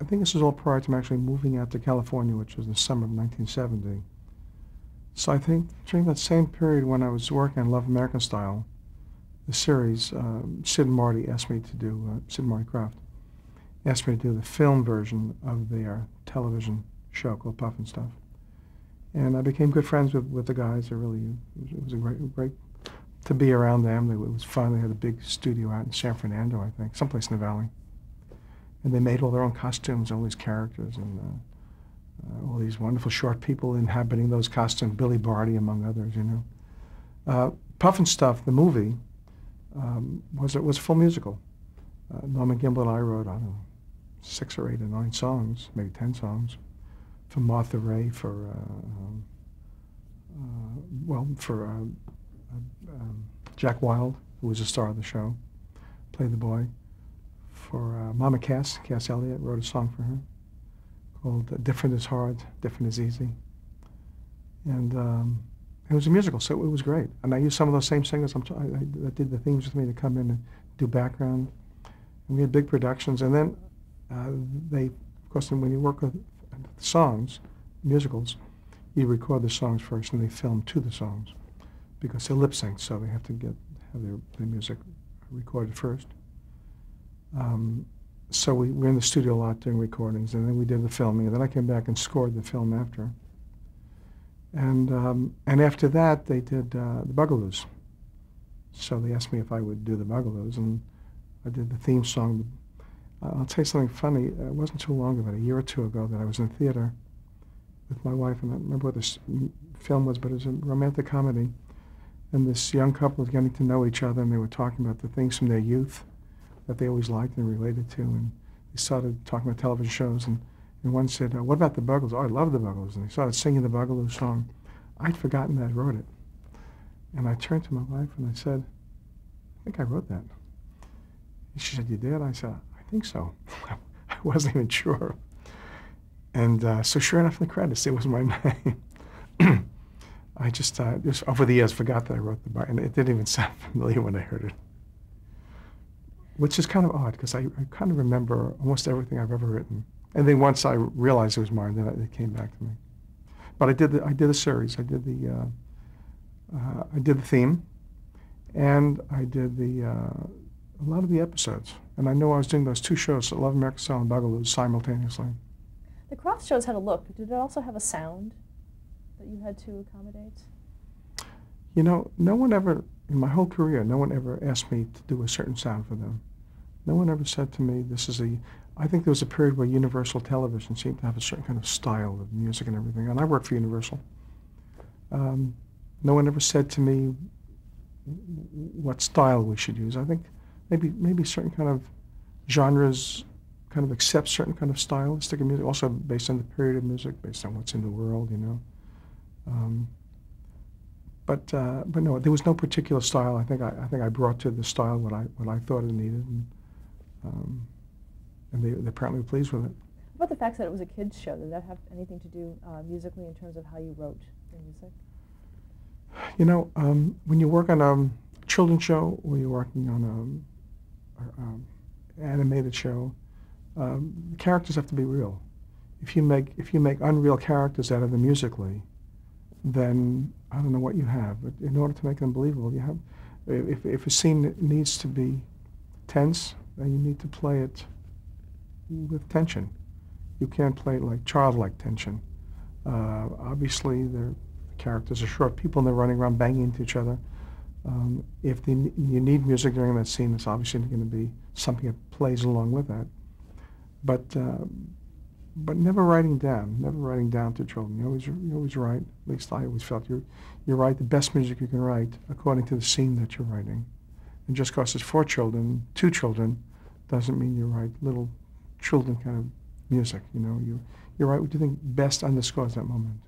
I think this was all prior to me actually moving out to California, which was the summer of 1970. So I think during that same period when I was working on Love American Style, the series, Sid and Marty asked me to do, Sid and Marty Krofft asked me to do the film version of their television show called Puff and Stuff. And I became good friends with the guys. It was a great to be around them. It was fun. They had a big studio out in San Fernando, I think, someplace in the valley. And they made all their own costumes, all these characters, and all these wonderful short people inhabiting those costumes, Billy Barty among others, you know. Puff and Stuff, the movie, was a full musical. Norman Gimbel and I wrote, I don't know, 6 or 8 or 9 songs, maybe 10 songs, for Martha Ray, for Jack Wilde, who was the star of the show, played the boy. For Mama Cass Elliott, wrote a song for her called Different is Hard, Different is Easy. And it was a musical, so it was great. And I used some of those same singers that did the themes with me to come in and do background. And we had big productions. And then of course, when you work with songs, musicals, you record the songs first and they film to the songs because they're lip synced, so they have to have their music recorded first. So we were in the studio a lot doing recordings, and then we did the filming, and then I came back and scored the film after. And after that, they did the Bugaloos. So they asked me if I would do the Bugaloos, and I did the theme song. I'll tell you something funny. It wasn't too long, about a year or two ago, that I was in theater with my wife, and I don't remember what this film was, but it was a romantic comedy. And this young couple was getting to know each other, and they were talking about the things from their youth that they always liked and related to. And they started talking about television shows, and one said, what about the Bugaloos? Oh, I love the Bugaloos. And they started singing the Bugaloo song. I'd forgotten that I wrote it. And I turned to my wife and I said, I think I wrote that. And she said, you did? I said, I think so. I wasn't even sure. And so sure enough in the credits, it was my name. I just over the years forgot that I wrote the bar, and it didn't even sound familiar when I heard it. Which is kind of odd, because I kind of remember almost everything I've ever written. And then once I realized it was mine, then it came back to me. But I did the series. I did the theme, and I did a lot of the episodes. And I know I was doing those 2 shows, Love American Style and Bugaloos, simultaneously. The Krofft shows had a look. Did it also have a sound that you had to accommodate? You know, no one ever, in my whole career, no one ever asked me to do a certain sound for them. No one ever said to me, I think there was a period where Universal Television seemed to have a certain kind of style of music and everything, and I worked for Universal. No one ever said to me what style we should use. I think maybe certain kind of genres kind of accept certain kind of stylistic of music, also based on the period of music, based on what's in the world, you know. But no, there was no particular style. I think I brought to the style what I thought it needed, and they apparently were pleased with it. What about the fact that it was a kids' show? Did that have anything to do musically in terms of how you wrote your music? You know, when you work on a children's show or you're working on an animated show, characters have to be real. If you make unreal characters out of them musically, then I don't know what you have. But in order to make them believable, you have. If a scene needs to be tense, then you need to play it with tension. You can't play it like childlike tension. Obviously, the characters are short people and they're running around banging into each other. If you need music during that scene, it's obviously going to be something that plays along with that. But never writing down to children. You always write. At least I always felt you write the best music you can write according to the scene that you're writing. And just because it's for children, to children, doesn't mean you write little children kind of music. You know, you write what you think best underscores that moment.